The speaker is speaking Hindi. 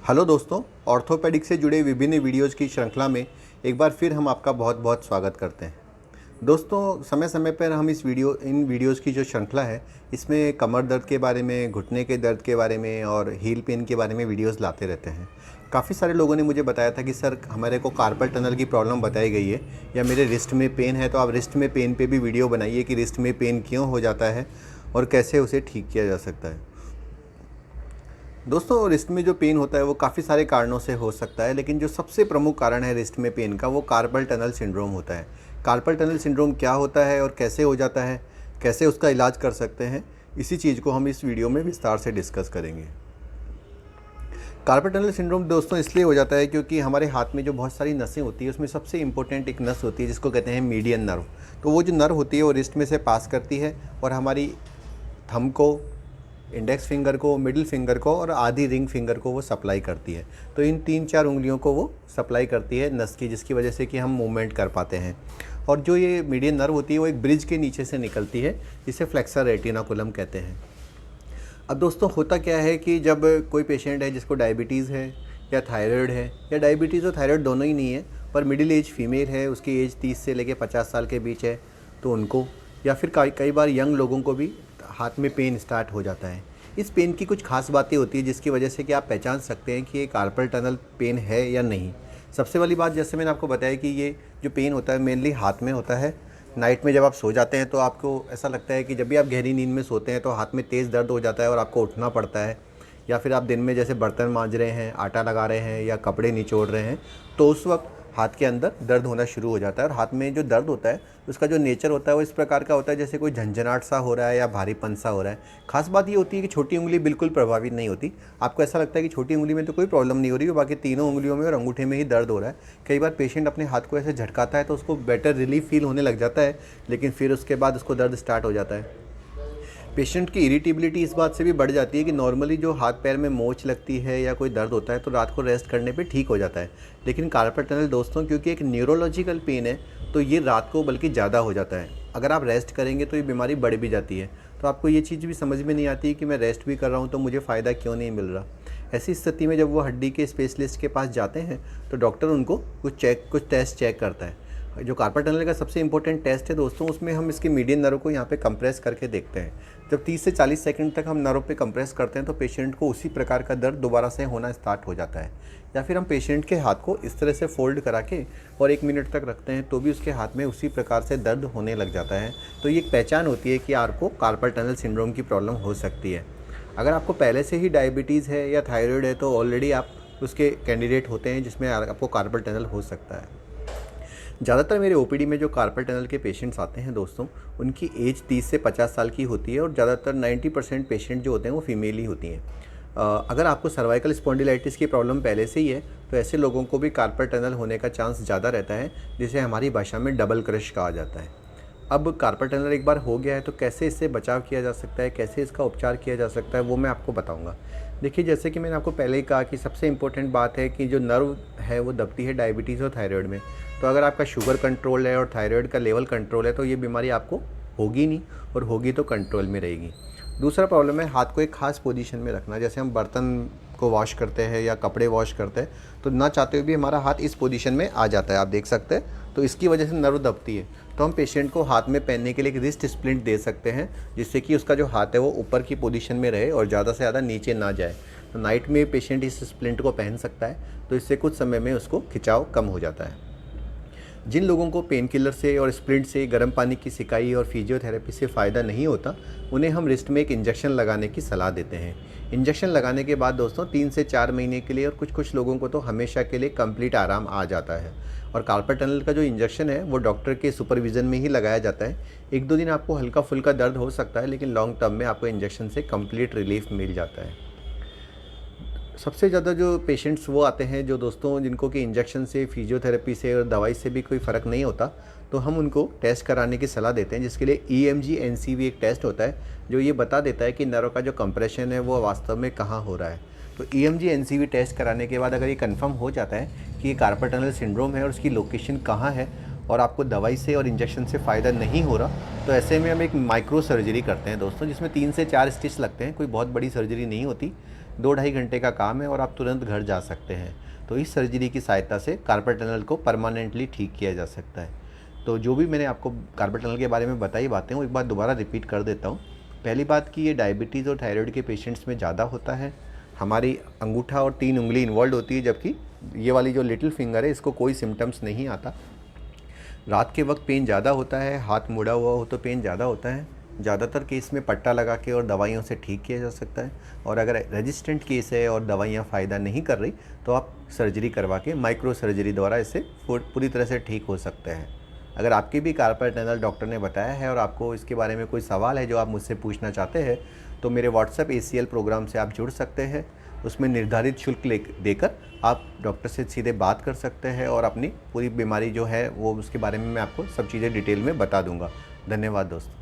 हेलो दोस्तों, ऑर्थोपेडिक से जुड़े विभिन्न वीडियोज़ की श्रृंखला में एक बार फिर हम आपका बहुत बहुत स्वागत करते हैं। दोस्तों, समय समय पर हम इन वीडियोज़ की जो श्रृंखला है, इसमें कमर दर्द के बारे में, घुटने के दर्द के बारे में और हील पेन के बारे में वीडियोज़ लाते रहते हैं। काफ़ी सारे लोगों ने मुझे बताया था कि सर, हमारे को कार्पल टनल की प्रॉब्लम बताई गई है या मेरे रिस्ट में पेन है, तो आप रिस्ट में पेन पे भी वीडियो बनाइए कि रिस्ट में पेन क्यों हो जाता है और कैसे उसे ठीक किया जा सकता है। दोस्तों, रिस्ट में जो पेन होता है वो काफ़ी सारे कारणों से हो सकता है, लेकिन जो सबसे प्रमुख कारण है रिस्ट में पेन का, वो कार्पल टनल सिंड्रोम होता है। कार्पल टनल सिंड्रोम क्या होता है और कैसे हो जाता है, कैसे उसका इलाज कर सकते हैं, इसी चीज़ को हम इस वीडियो में विस्तार से डिस्कस करेंगे। कार्पल टनल सिंड्रोम दोस्तों इसलिए हो जाता है क्योंकि हमारे हाथ में जो बहुत सारी नसें होती है, उसमें सबसे इंपॉर्टेंट एक नस होती है जिसको कहते हैं मीडियन नर्व। तो वो जो नर्व होती है वो रिस्ट में से पास करती है और हमारी थंब को, इंडेक्स फिंगर को, मिडिल फिंगर को और आधी रिंग फिंगर को वो सप्लाई करती है। तो इन 3-4 उंगलियों को वो सप्लाई करती है नस की, जिसकी वजह से कि हम मूवमेंट कर पाते हैं। और जो ये मीडियन नर्व होती है वो एक ब्रिज के नीचे से निकलती है, जिसे फ्लेक्सर रेटिनाकुलम कहते हैं। अब दोस्तों, होता क्या है कि जब कोई पेशेंट है जिसको डायबिटीज़ है या थायराइड है, या डायबिटीज़ और थायराइड दोनों ही नहीं है, पर मिडिल एज फीमेल है, उसकी एज 30 से लेकर 50 साल के बीच है, तो उनको, या फिर कई बार यंग लोगों को भी हाथ में पेन स्टार्ट हो जाता है। इस पेन की कुछ खास बातें होती है जिसकी वजह से कि आप पहचान सकते हैं कि ये कार्पल टनल पेन है या नहीं। सबसे वाली बात, जैसे मैंने आपको बताया कि ये जो पेन होता है मेनली हाथ में होता है। नाइट में जब आप सो जाते हैं तो आपको ऐसा लगता है कि जब भी आप गहरी नींद में सोते हैं तो हाथ में तेज़ दर्द हो जाता है और आपको उठना पड़ता है। या फिर आप दिन में जैसे बर्तन मांज रहे हैं, आटा लगा रहे हैं या कपड़े निचोड़ रहे हैं, तो उस वक्त हाथ के अंदर दर्द होना शुरू हो जाता है। और हाथ में जो दर्द होता है उसका जो नेचर होता है वो इस प्रकार का होता है जैसे कोई झंझनाट सा हो रहा है या भारीपन सा हो रहा है। खास बात ये होती है कि छोटी उंगली बिल्कुल प्रभावित नहीं होती। आपको ऐसा लगता है कि छोटी उंगली में तो कोई प्रॉब्लम नहीं हो रही है, बाकी तीनों उंगलियों में और अंगूठे में ही दर्द हो रहा है। कई बार पेशेंट अपने हाथ को ऐसे झटकाता है तो उसको बेटर रिलीफ फील होने लग जाता है, लेकिन फिर उसके बाद उसको दर्द स्टार्ट हो जाता है। पेशेंट की इरिटेबिलिटी इस बात से भी बढ़ जाती है कि नॉर्मली जो हाथ पैर में मोच लगती है या कोई दर्द होता है तो रात को रेस्ट करने पे ठीक हो जाता है, लेकिन कार्पल टनल दोस्तों क्योंकि एक न्यूरोलॉजिकल पेन है, तो ये रात को बल्कि ज़्यादा हो जाता है। अगर आप रेस्ट करेंगे तो ये बीमारी बढ़ भी जाती है। तो आपको ये चीज़ भी समझ में नहीं आती कि मैं रेस्ट भी कर रहा हूँ तो मुझे फ़ायदा क्यों नहीं मिल रहा। ऐसी स्थिति में जब वो हड्डी के स्पेशलिस्ट के पास जाते हैं तो डॉक्टर उनको कुछ टेस्ट चेक करता है। जो कार्पल टनल का सबसे इंपॉर्टेंट टेस्ट है दोस्तों, उसमें हम इसके मीडियन नर्व को यहाँ पे कंप्रेस करके देखते हैं। जब 30 से 40 सेकंड तक हम नर्व पे कंप्रेस करते हैं तो पेशेंट को उसी प्रकार का दर्द दोबारा से होना स्टार्ट हो जाता है। या फिर हम पेशेंट के हाथ को इस तरह से फोल्ड करा के और 1 मिनट तक रखते हैं तो भी उसके हाथ में उसी प्रकार से दर्द होने लग जाता है। तो ये एक पहचान होती है कि आपको कार्पल टनल सिंड्रोम की प्रॉब्लम हो सकती है। अगर आपको पहले से ही डायबिटीज़ है या थायराइड है तो ऑलरेडी आप उसके कैंडिडेट होते हैं जिसमें आपको कार्पल टनल हो सकता है। ज़्यादातर मेरे ओपीडी में जो कार्पल टनल के पेशेंट्स आते हैं दोस्तों, उनकी एज 30 से 50 साल की होती है और ज़्यादातर 90% पेशेंट जो होते हैं वो फीमेल ही होती हैं। अगर आपको सर्वाइकल स्पॉन्डिलाइटिस की प्रॉब्लम पहले से ही है तो ऐसे लोगों को भी कार्पल टनल होने का चांस ज़्यादा रहता है, जिसे हमारी भाषा में डबल क्रश कहा जाता है। अब कार्पल टनल एक बार हो गया है तो कैसे इससे बचाव किया जा सकता है, कैसे इसका उपचार किया जा सकता है, वो मैं आपको बताऊंगा। देखिए, जैसे कि मैंने आपको पहले ही कहा कि सबसे इम्पोर्टेंट बात है कि जो नर्व है वो दबती है डायबिटीज़ और थायराइड में। तो अगर आपका शुगर कंट्रोल है और थायराइड का लेवल कंट्रोल है तो ये बीमारी आपको होगी नहीं, और होगी तो कंट्रोल में रहेगी। दूसरा प्रॉब्लम है हाथ को एक खास पोजीशन में रखना। जैसे हम बर्तन को वॉश करते हैं या कपड़े वॉश करते हैं तो ना चाहते हुए भी हमारा हाथ इस पोजीशन में आ जाता है, आप देख सकते हैं। तो इसकी वजह से नर्व दबती है। तो हम पेशेंट को हाथ में पहनने के लिए एक रिस्ट स्प्लिंट दे सकते हैं, जिससे कि उसका जो हाथ है वो ऊपर की पोजीशन में रहे और ज़्यादा से ज़्यादा नीचे ना जाए। तो नाइट में पेशेंट इस स्प्लिंट को पहन सकता है, तो इससे कुछ समय में उसको खिंचाव कम हो जाता है। जिन लोगों को पेन किलर से और स्प्लिंट से, गर्म पानी की सिकाई और फिजियोथेरेपी से फ़ायदा नहीं होता, उन्हें हम रिस्ट में एक इंजेक्शन लगाने की सलाह देते हैं। इंजेक्शन लगाने के बाद दोस्तों 3 से 4 महीने के लिए और कुछ लोगों को तो हमेशा के लिए कंप्लीट आराम आ जाता है। और कार्पल टनल का जो इंजेक्शन है वो डॉक्टर के सुपरविज़न में ही लगाया जाता है। 1-2 दिन आपको हल्का फुल्का दर्द हो सकता है, लेकिन लॉन्ग टर्म में आपको इंजेक्शन से कंप्लीट रिलीफ मिल जाता है। सबसे ज़्यादा जो पेशेंट्स वो आते हैं जो दोस्तों जिनको कि इंजेक्शन से, फिजियोथेरेपी से और दवाई से भी कोई फ़र्क नहीं होता, तो हम उनको टेस्ट कराने की सलाह देते हैं, जिसके लिए EMG NCV एक टेस्ट होता है जो ये बता देता है कि नर्व का जो कंप्रेशन है वो वास्तव में कहाँ हो रहा है। तो EMG NCV टेस्ट कराने के बाद अगर ये कंफर्म हो जाता है कि ये कार्पल टनल सिंड्रोम है और उसकी लोकेशन कहाँ है और आपको दवाई से और इंजेक्शन से फ़ायदा नहीं हो रहा, तो ऐसे में हम एक माइक्रो सर्जरी करते हैं दोस्तों, जिसमें 3 से 4 स्टिच लगते हैं। कोई बहुत बड़ी सर्जरी नहीं होती, 2-2.5 घंटे का काम है और आप तुरंत घर जा सकते हैं। तो इस सर्जरी की सहायता से कार्पल टनल को परमानेंटली ठीक किया जा सकता है। तो जो भी मैंने आपको कार्पल टनल के बारे में बताई बातें, वो एक बार दोबारा रिपीट कर देता हूँ। पहली बात कि ये डायबिटीज़ और थायराइड के पेशेंट्स में ज़्यादा होता है। हमारी अंगूठा और 3 उंगली इन्वॉल्व होती है, जबकि ये वाली जो लिटिल फिंगर है, इसको कोई सिम्टम्स नहीं आता। रात के वक्त पेन ज़्यादा होता है, हाथ मुड़ा हुआ हो तो पेन ज़्यादा होता है। ज़्यादातर केस में पट्टा लगा के और दवाइयों से ठीक किया जा सकता है। और अगर रेजिस्टेंट केस है और दवाइयाँ फ़ायदा नहीं कर रही, तो आप सर्जरी करवा के माइक्रो सर्जरी द्वारा इससे पूरी तरह से ठीक हो सकते हैं। अगर आपकी भी कार्पल टनल डॉक्टर ने बताया है और आपको इसके बारे में कोई सवाल है जो आप मुझसे पूछना चाहते हैं, तो मेरे व्हाट्सएप ACL प्रोग्राम से आप जुड़ सकते हैं। उसमें निर्धारित शुल्क देकर आप डॉक्टर से सीधे बात कर सकते हैं और अपनी पूरी बीमारी जो है वो उसके बारे में मैं आपको सब चीज़ें डिटेल में बता दूंगा। धन्यवाद दोस्तों।